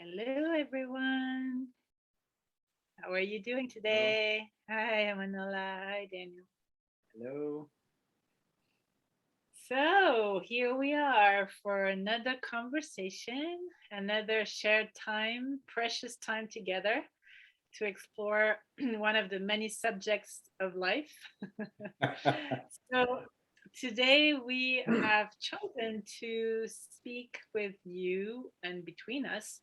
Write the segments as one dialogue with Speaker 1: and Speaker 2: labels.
Speaker 1: Hello, everyone. How are you doing
Speaker 2: Hello.
Speaker 1: today? Hi, Manola. Hi, Daniel.
Speaker 2: Hello.
Speaker 1: So, here we are for another conversation, another shared time, precious time together to explore one of the many subjects of life. So, today we have chosen to speak with you and between us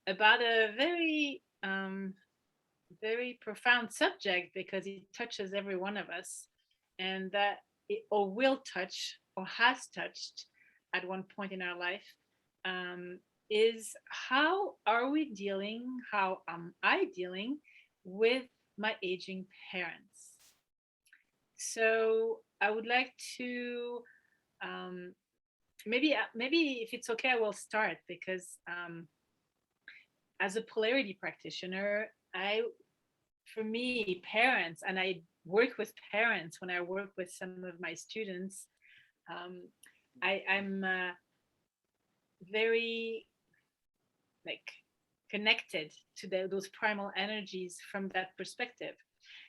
Speaker 1: about a very profound subject because it touches every one of us, and that it or will touch or has touched at one point in our life, is how am I dealing with my aging parents? So I would like to, um, maybe if it's okay, I will start because, as a polarity practitioner, I for me, parents, and I work with parents when I work with some of my students. Um, I'm very like connected to those primal energies from that perspective.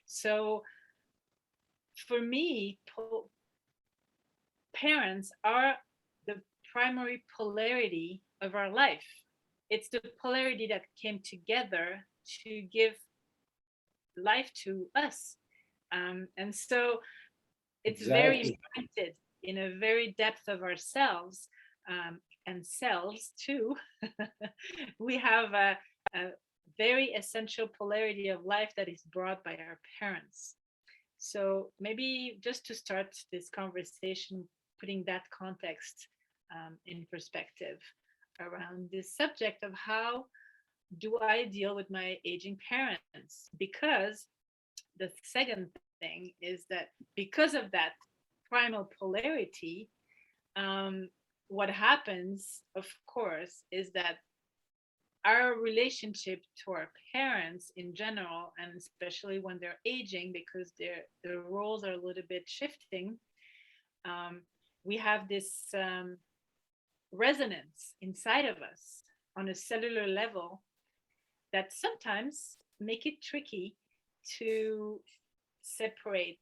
Speaker 1: So for me, parents are the primary polarity of our life. It's the polarity that came together to give life to us. And so it's very
Speaker 2: Exactly.
Speaker 1: imprinted in a very depth of ourselves, and cells too. We have a very essential polarity of life that is brought by our parents. So maybe just to start this conversation, putting that context in perspective around this subject of how do I deal with my aging parents? Because the second thing is that because of that primal polarity, what happens, of course, is that our relationship to our parents in general, and especially when they're aging, because their roles are a little bit shifting, um, we have this resonance inside of us on a cellular level that sometimes make it tricky to separate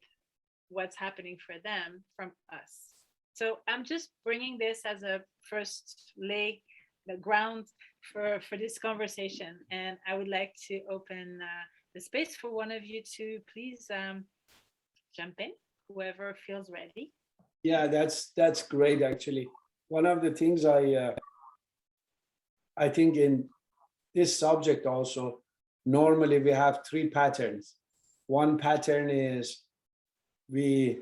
Speaker 1: what's happening for them from us. So I'm just bringing this as a first leg, the ground for this conversation, and I would like to open the space for one of you to please jump in, whoever feels ready.
Speaker 2: Yeah, that's great actually. One of the things I think in this subject also, normally we have three patterns. One pattern is we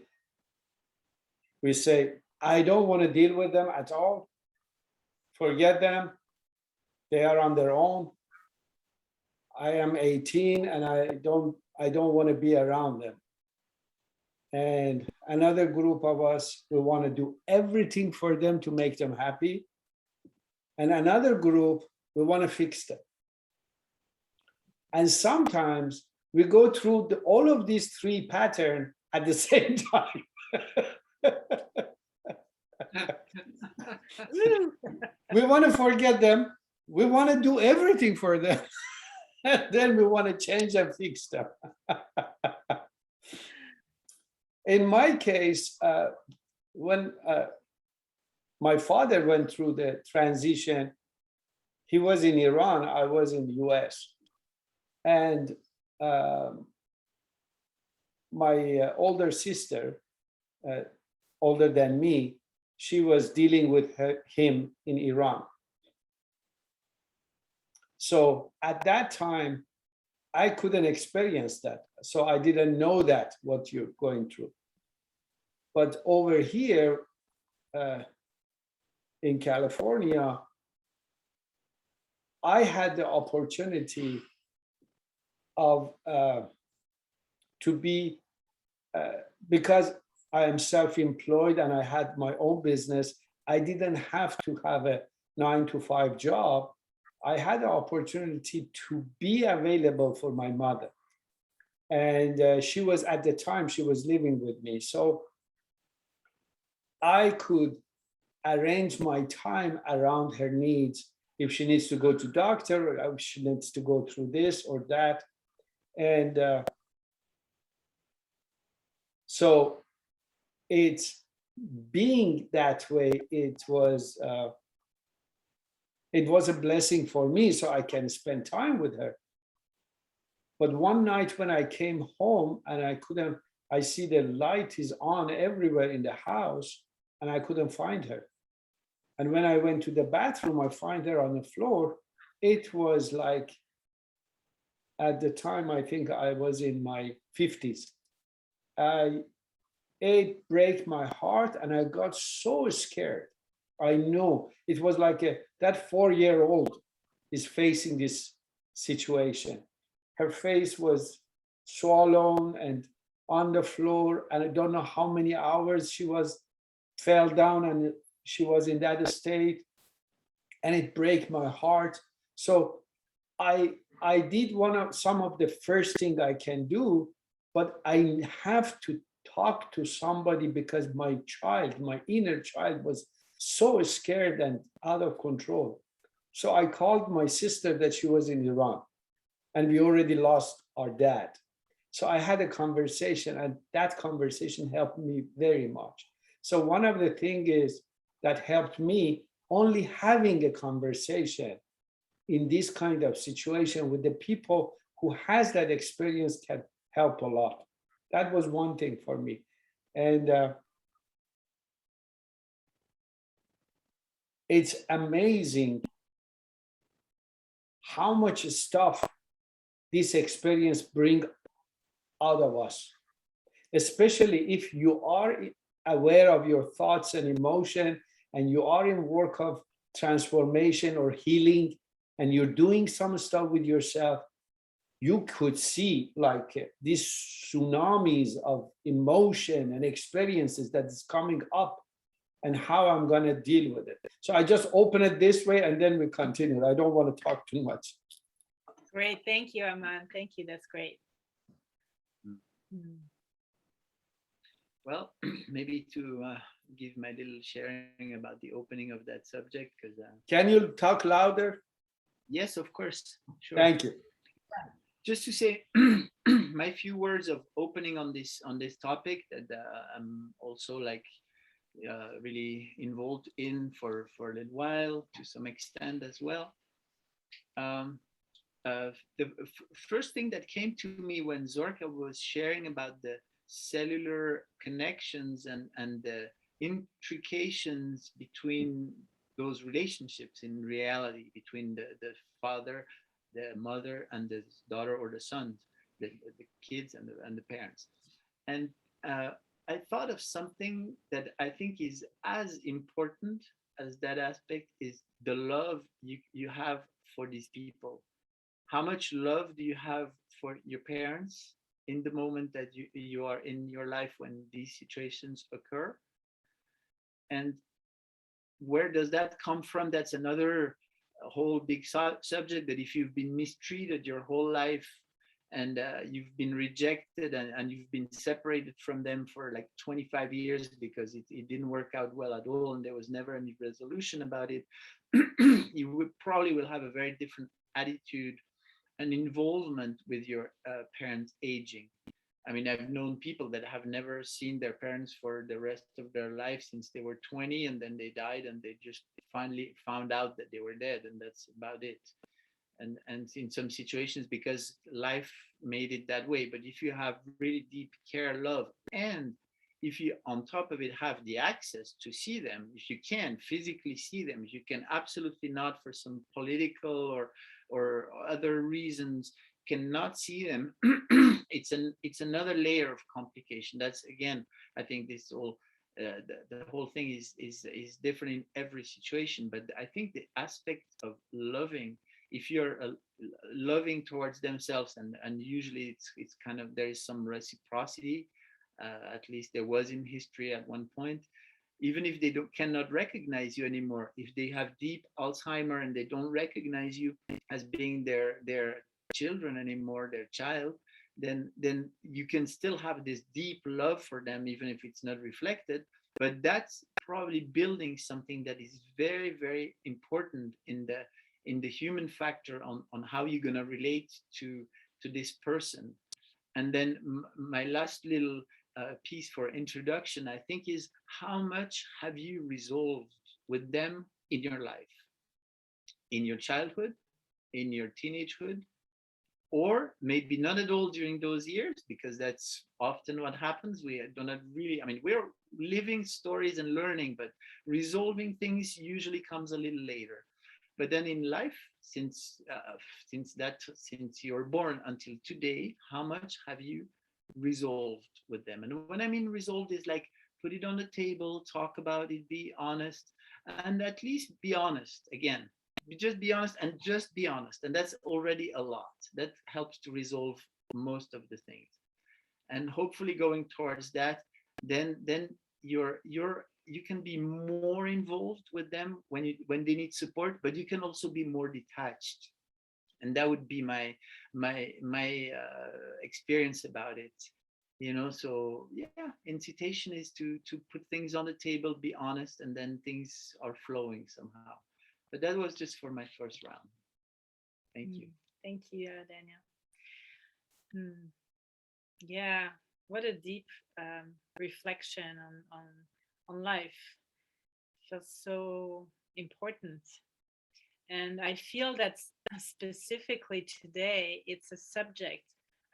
Speaker 2: we say, I don't want to deal with them at all. Forget them. They are on their own. I am 18 and I don't want to be around them. And another group of us, we want to do everything for them to make them happy. And another group, we want to fix them. And sometimes we go through all of these three patterns at the same time. We want to forget them. We want to do everything for them. And then we want to change and fix them. In my case, when my father went through the transition, he was in Iran, I was in the US. And my older sister, uh, older than me, she was dealing with him in Iran. So at that time, I couldn't experience that. So I didn't know that what you're going through. But over here uh, in California, I had the opportunity of to be because I am self-employed and I had my own business. I didn't have to have a 9 to 5 job. I had the opportunity to be available for my mother, and she was at the time she was living with me, so I could arrange my time around her needs if she needs to go to doctor, or if she needs to go through this or that. And so it's being that way, it was a blessing for me, so I can spend time with her. But one night when I came home and I see the light is on everywhere in the house and I couldn't find her. And when I went to the bathroom, I find her on the floor. It was like, at the time, I think I was in my 50s. It broke my heart and I got so scared. I know it was like that 4-year-old is facing this situation. Her face was swollen and on the floor, and I don't know how many hours she fell down and she was in that state, and it broke my heart. So I did some of the first thing I can do, but I have to talk to somebody because my inner child was so scared and out of control. So I called my sister that she was in Iran and we already lost our dad. So I had a conversation, and that conversation helped me very much. So one of the things is that helped me, only having a conversation in this kind of situation with the people who has that experience can help a lot. That was one thing for me. And it's amazing how much stuff this experience bring out of us, especially if you are aware of your thoughts and emotion and you are in work of transformation or healing and you're doing some stuff with yourself. You could see like these tsunamis of emotion and experiences that is coming up and how I'm going to deal with it. So I just open it this way and then we continue. I don't want to talk too much.
Speaker 1: Great. Thank you, Aman. Thank you. That's great.
Speaker 3: Well, maybe to give my little sharing about the opening of that subject, because
Speaker 2: can you talk louder?
Speaker 3: Yes, of course. Sure.
Speaker 2: Thank you.
Speaker 3: Just to say my few words of opening on this topic that I'm also like really involved in for a little while, to some extent as well. The first thing that came to me when Zorka was sharing about the cellular connections and the intrications between those relationships in reality, between the father, the mother, and the daughter or the sons, the kids and the parents. And I thought of something that I think is as important as that aspect, is the love you have for these people. How much love do you have for your parents in the moment that you are in your life when these situations occur? And where does that come from? That's another whole big subject, that if you've been mistreated your whole life and you've been rejected and you've been separated from them for like 25 years because it didn't work out well at all and there was never any resolution about it, you probably will have a very different attitude and involvement with your parents aging. I mean, I've known people that have never seen their parents for the rest of their life since they were 20, and then they died and they just finally found out that they were dead, and that's about it. And in some situations, because life made it that way. But if you have really deep care, love, and if you on top of it have the access to see them, if you can physically see them, if you can absolutely not for some political or other reasons cannot see them, it's another layer of complication. That's again, I think this whole the whole thing is different in every situation. But I think the aspect of loving, if you're loving towards themselves, and usually it's kind of, there is some reciprocity, at least there was in history at one point. Even if they cannot recognize you anymore, if they have deep Alzheimer and they don't recognize you as being their children anymore, their child, then you can still have this deep love for them, even if it's not reflected. But that's probably building something that is very, very important in the human factor on how you're going to relate to this person. And then my last little piece for introduction, I think, is how much have you resolved with them in your life, in your childhood, in your teenagehood, or maybe not at all during those years, because that's often what happens. We do not really, I mean, we're living stories and learning, but resolving things usually comes a little later. But then in life, since you're born until today, how much have you resolved with them? And when I mean resolved is like put it on the table, talk about it, be honest, and at least be honest. Again, just be honest and just be honest, and that's already a lot. That helps to resolve most of the things. And hopefully going towards that, then you can be more involved with them when they need support, but you can also be more detached. And that would be my experience about it. So yeah, incitation is to put things on the table, be honest, and then things are flowing somehow. But that was just for my first round. Thank you.
Speaker 1: Thank you, Daniel. Yeah, what a deep reflection on life. Feels so important. And I feel that specifically today, it's a subject.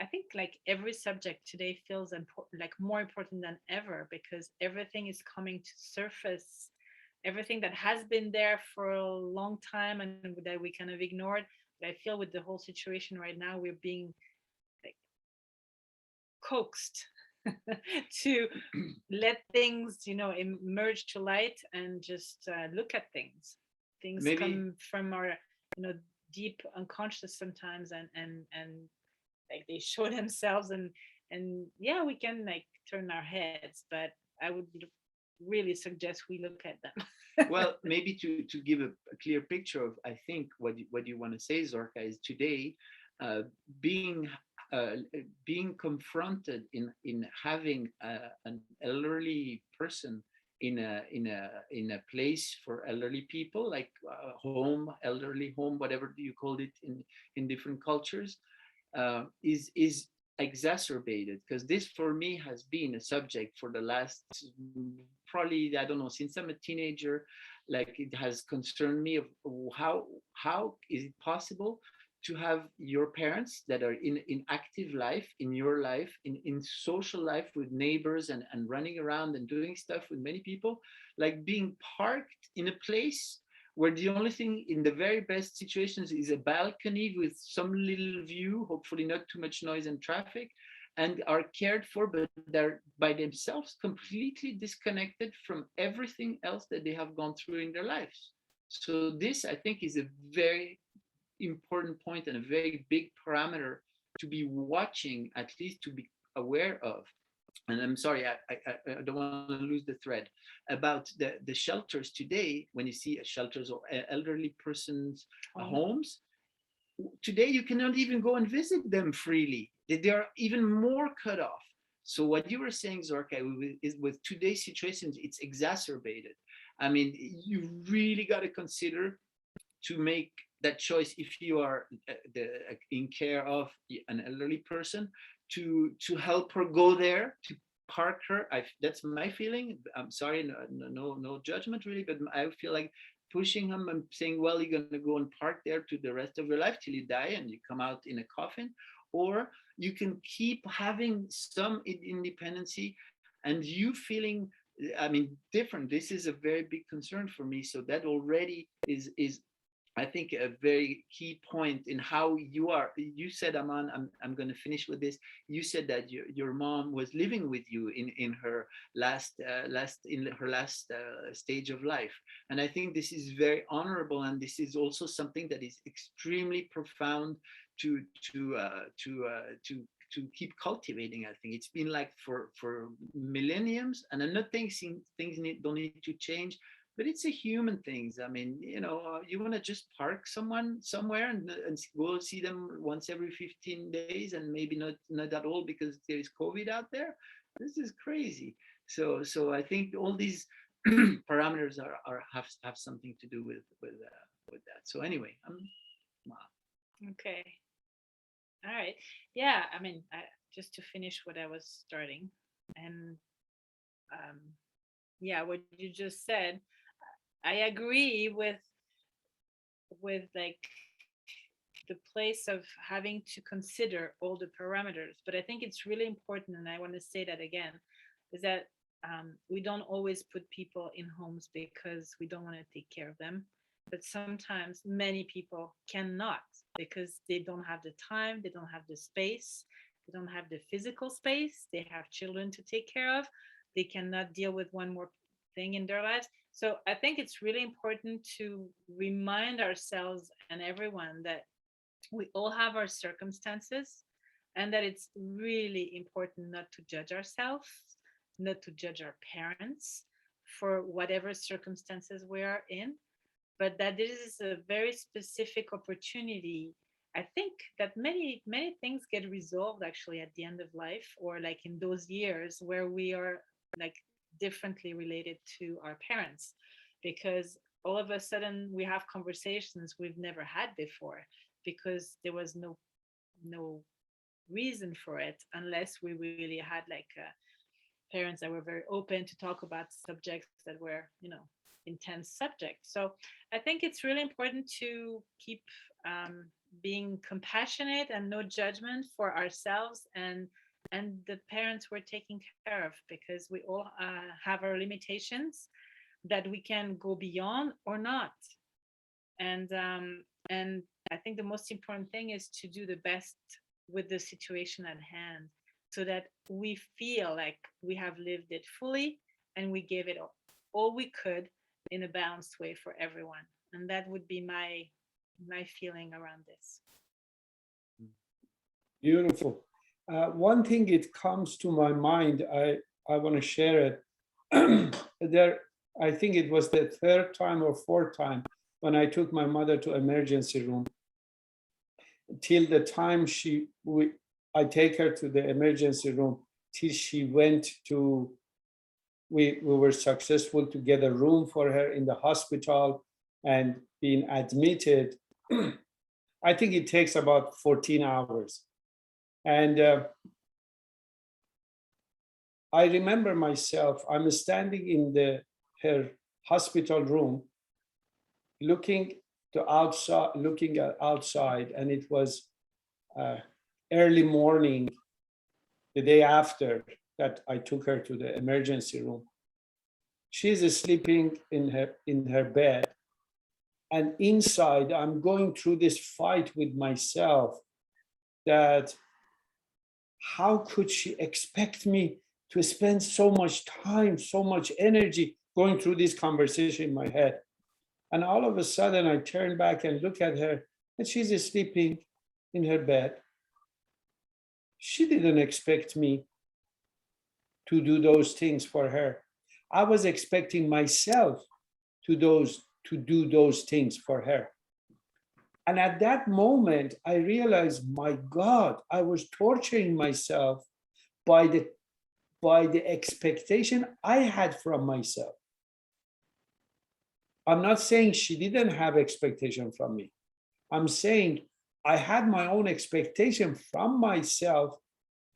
Speaker 1: I think like every subject today feels like more important than ever, because everything is coming to surface. Everything that has been there for a long time and that we kind of ignored. But I feel with the whole situation right now, we're being like coaxed to let things, emerge to light and just look at things. Things
Speaker 3: Maybe
Speaker 1: come from our, deep unconscious sometimes, and like they show themselves, and yeah, we can like turn our heads, but I would really suggest we look at them.
Speaker 3: well, maybe to give a clear picture of, I think what you want to say, Zorka, is today uh, being being confronted in having an elderly person in a place for elderly people, like home, elderly home, whatever you called it in different cultures, is exacerbated, because this for me has been a subject for the last, probably, I don't know, since I'm a teenager. Like, it has concerned me of how is it possible to have your parents that are in active life, in your life, in social life with neighbors, and running around and doing stuff with many people, like being parked in a place where the only thing in the very best situations is a balcony with some little view, hopefully not too much noise and traffic, and are cared for, but they're by themselves completely disconnected from everything else that they have gone through in their lives. So this, I think, is a very important point and a very big parameter to be watching, at least to be aware of. And I'm sorry, I don't want to lose the thread about the shelters today. When you see shelters or elderly persons' homes, today you cannot even go and visit them freely. They are even more cut off. So what you were saying, Zorka, is with today's situations, it's exacerbated. I mean, you really got to consider to make that choice if you are in care of an elderly person, to help her go there, to park her. That's my feeling. I'm sorry, no judgment really, but I feel like pushing him and saying, well, you're going to go and park there to the rest of your life till you die and you come out in a coffin, or you can keep having some independency and you feeling, I mean, different. This is a very big concern for me. So that already is I think a very key point in how you are. You said, Aman, I'm going to finish with this. You said that your mom was living with you in her last stage of life, and I think this is very honorable, and this is also something that is extremely profound to keep cultivating. I think it's been like for millenniums, and I'm not thinking things don't need to change, but it's a human things. I mean, you want to just park someone somewhere and go see them once every 15 days, and maybe not at all because there is COVID out there. This is crazy. So I think all these parameters have something to do with with that. So anyway, wow.
Speaker 1: Okay. All right. Yeah. I mean, just to finish what I was starting, and um, yeah, what you just said, I agree with like the place of having to consider all the parameters. But I think it's really important, and I want to say that again, is that we don't always put people in homes because we don't want to take care of them. But sometimes many people cannot because they don't have the time, they don't have the space, they don't have the physical space, they have children to take care of, they cannot deal with one more thing in their lives. So I think it's really important to remind ourselves and everyone that we all have our circumstances and that it's really important not to judge ourselves, not to judge our parents for whatever circumstances we are in, but that this is a very specific opportunity. I think that many things get resolved actually at the end of life, or like in those years where we are like differently related to our parents, because all of a sudden we have conversations we've never had before because there was no reason for it unless we really had like parents that were very open to talk about subjects that were, intense subjects. So I think it's really important to keep being compassionate and no judgment for ourselves and the parents we're taking care of, because we all have our limitations that we can go beyond or not. And I think the most important thing is to do the best with the situation at hand so that we feel like we have lived it fully and we gave it all we could in a balanced way for everyone. And that would be my feeling around this.
Speaker 2: Beautiful. One thing it comes to my mind, I want to share it. There, I think it was the third time or fourth time when I took my mother to emergency room. Till the time I take her to the emergency room, till she went to, we were successful to get a room for her in the hospital and being admitted. I think it takes about 14 hours. And I remember myself, I'm standing in her hospital room, looking at outside, and it was early morning, the day after that I took her to the emergency room. She's sleeping in her bed, and inside I'm going through this fight with myself that how could she expect me to spend so much time, so much energy going through this conversation in my head? And all of a sudden I turn back and look at her, and she's sleeping in her bed. She didn't expect me to do those things for her. I was expecting myself to do those things for her. And at that moment, I realized, my God, I was torturing myself by the expectation I had from myself. I'm not saying she didn't have expectation from me. I'm saying I had my own expectation from myself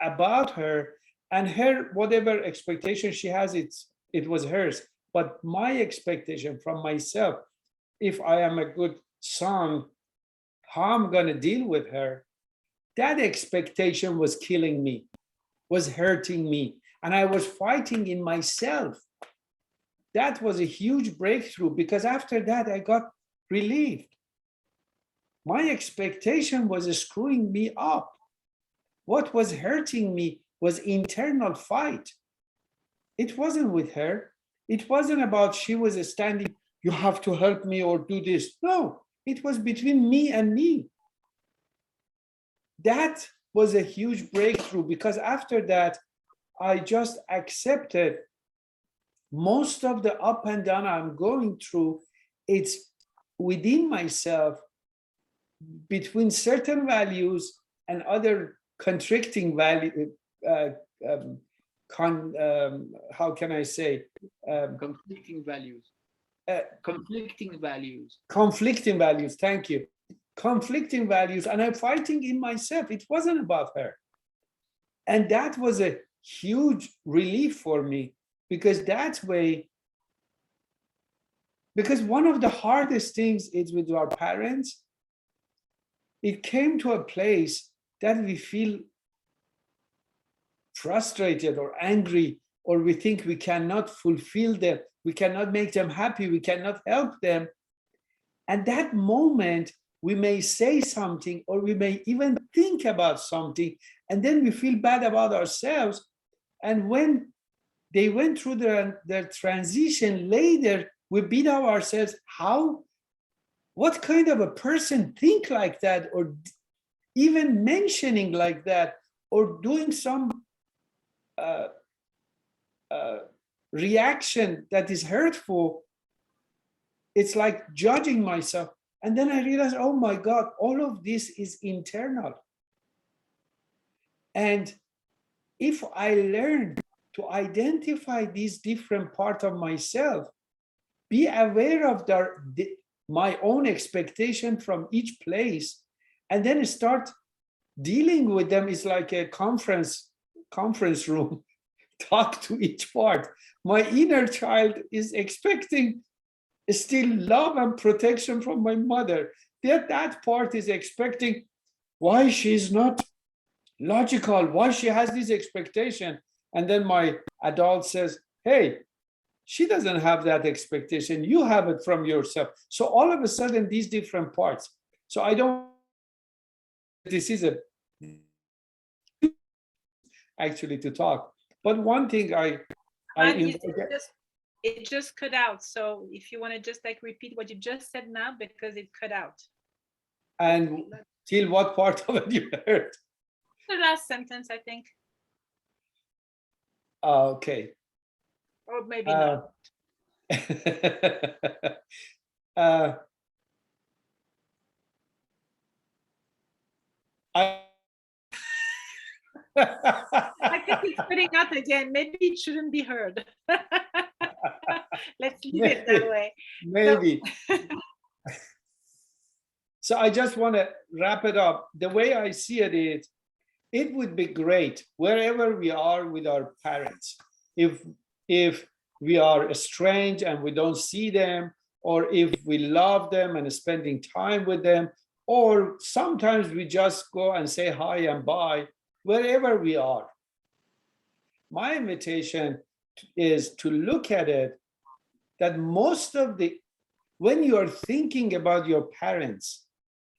Speaker 2: about her, and her, whatever expectation she has, it was hers. But my expectation from myself, if I am a good son, how I'm going to deal with her, that expectation was killing me, was hurting me, and I was fighting in myself. That was a huge breakthrough, because after that I got relieved. My expectation was screwing me up. What was hurting me was internal fight. It wasn't with her. It wasn't about she was standing, you have to help me or do this. No, it was between me and me. That was a huge breakthrough, because after that, I just accepted most of the up and down I'm going through. It's within myself, between certain values and other contradicting value, how can I say?
Speaker 3: Conflicting values. conflicting values.
Speaker 2: Conflicting values, thank you. Conflicting values, and I'm fighting in myself. It wasn't about her. And that was a huge relief for me, because that way, because one of the hardest things is with our parents, it came to a place that we feel frustrated or angry, or we think we cannot fulfill them, we cannot make them happy, we cannot help them. And that moment, we may say something, or we may even think about something, and then we feel bad about ourselves. And when they went through their transition later, we beat up ourselves. How, what kind of a person think like that, or even mentioning like that, or doing some reaction that is hurtful? It's like judging myself. And then I realized, oh my God, all of this is internal. And if I learn to identify these different parts of myself, be aware of my own expectation from each place, and then start dealing with them, is like a conference room. Talk to each part. My inner child is expecting still love and protection from my mother. That part is expecting why she's not logical, why she has this expectation. And then my adult says, hey, she doesn't have that expectation. You have it from yourself. So all of a sudden, these different parts. So I don't, this is actually to talk. But one thing
Speaker 1: it just cut out. So if you want to just like repeat what you just said now, because it cut out.
Speaker 2: And till what part of it you heard?
Speaker 1: The last sentence, I think.
Speaker 2: Okay.
Speaker 1: Or maybe not.
Speaker 2: I
Speaker 1: think it's cutting out again. Maybe it shouldn't be heard. Let's leave it that way.
Speaker 2: Maybe. So I just want to wrap it up. The way I see it is, it would be great wherever we are with our parents. If we are estranged and we don't see them, or if we love them and spending time with them, or sometimes we just go and say hi and bye, wherever we are. My invitation is to look at it that when you are thinking about your parents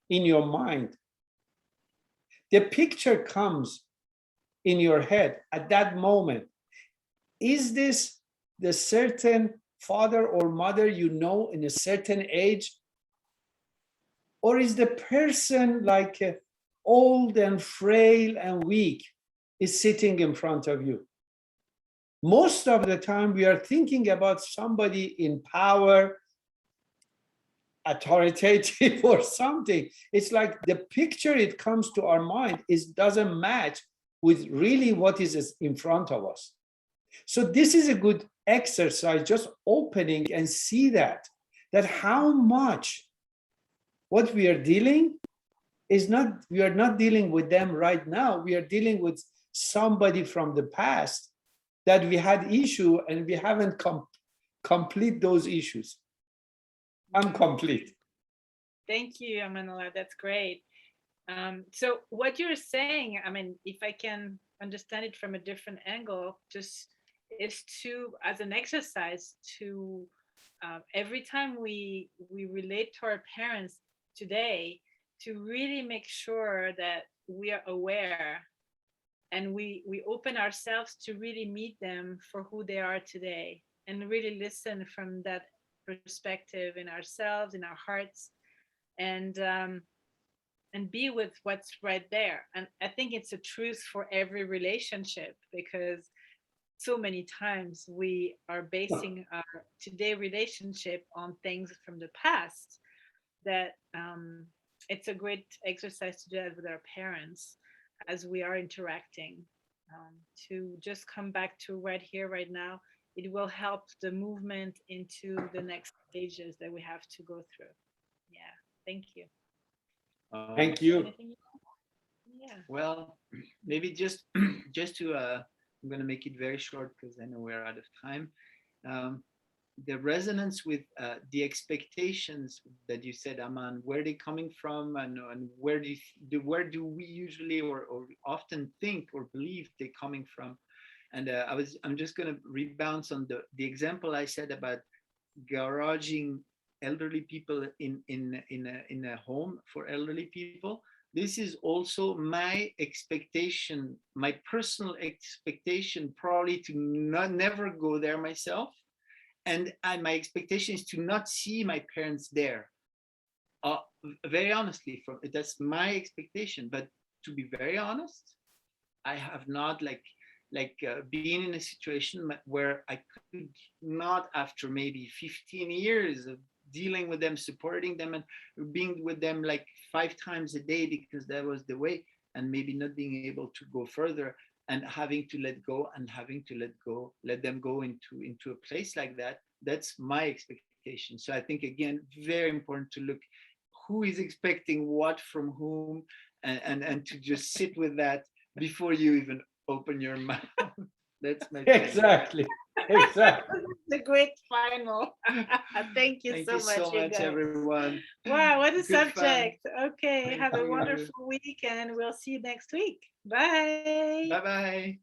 Speaker 2: in your mind, the picture comes in your head at that moment. Is this the certain father or mother you know in a certain age? Or is the person like old and frail and weak is sitting in front of you? Most of the time we are thinking about somebody in power, authoritative or something. It's like the picture it comes to our mind doesn't match with really what is in front of us. So this is a good exercise, just opening and see that how much what we are dealing we are not dealing with them right now. We are dealing with somebody from the past that we had issue, and we haven't complete those issues. I'm complete.
Speaker 1: Thank you, Amanullah. That's great. So what you're saying, I mean, if I can understand it from a different angle, just is to, as an exercise, to every time we relate to our parents today, to really make sure that we are aware and we open ourselves to really meet them for who they are today, and really listen from that perspective in ourselves, in our hearts, and be with what's right there. And I think it's a truth for every relationship, because so many times we are basing our today relationship on things from the past, that it's a great exercise to do that with our parents as we are interacting, to just come back to right here, right now. it will help the movement into the next stages that we have to go through. Yeah, thank you.
Speaker 2: Thank you.
Speaker 1: Anything? Yeah.
Speaker 3: Well, maybe just just to I'm going to make it very short because I know we're out of time. Um, the resonance with the expectations that you said, Aman, where are they coming from, and where where do we usually or often think or believe they're coming from? And I'm just going to rebound on the example I said about garaging elderly people in a home for elderly people. This is also my expectation, my personal expectation, probably to never go there myself, and my expectation is to not see my parents there. Uh, very honestly, that's my expectation. But to be very honest, I have not been in a situation where I could not, after maybe 15 years of dealing with them, supporting them, and being with them like 5 times a day because that was the way, and maybe not being able to go further, and having to let go and having to let them go into a place like that. That's my expectation. So I think, again, very important to look who is expecting what from whom, and to just sit with that before you even open your mouth. That's my
Speaker 2: Exactly. Exactly.
Speaker 1: The great final. Thank you
Speaker 3: Thank
Speaker 1: so
Speaker 3: you
Speaker 1: much,
Speaker 3: so
Speaker 1: you
Speaker 3: much,
Speaker 1: guys.
Speaker 3: everyone.
Speaker 1: Wow, what a
Speaker 3: Good fun.
Speaker 1: subject. Okay,
Speaker 3: Thank
Speaker 1: have a
Speaker 3: you.
Speaker 1: wonderful week, and we'll see you next week. Bye.
Speaker 3: Bye bye.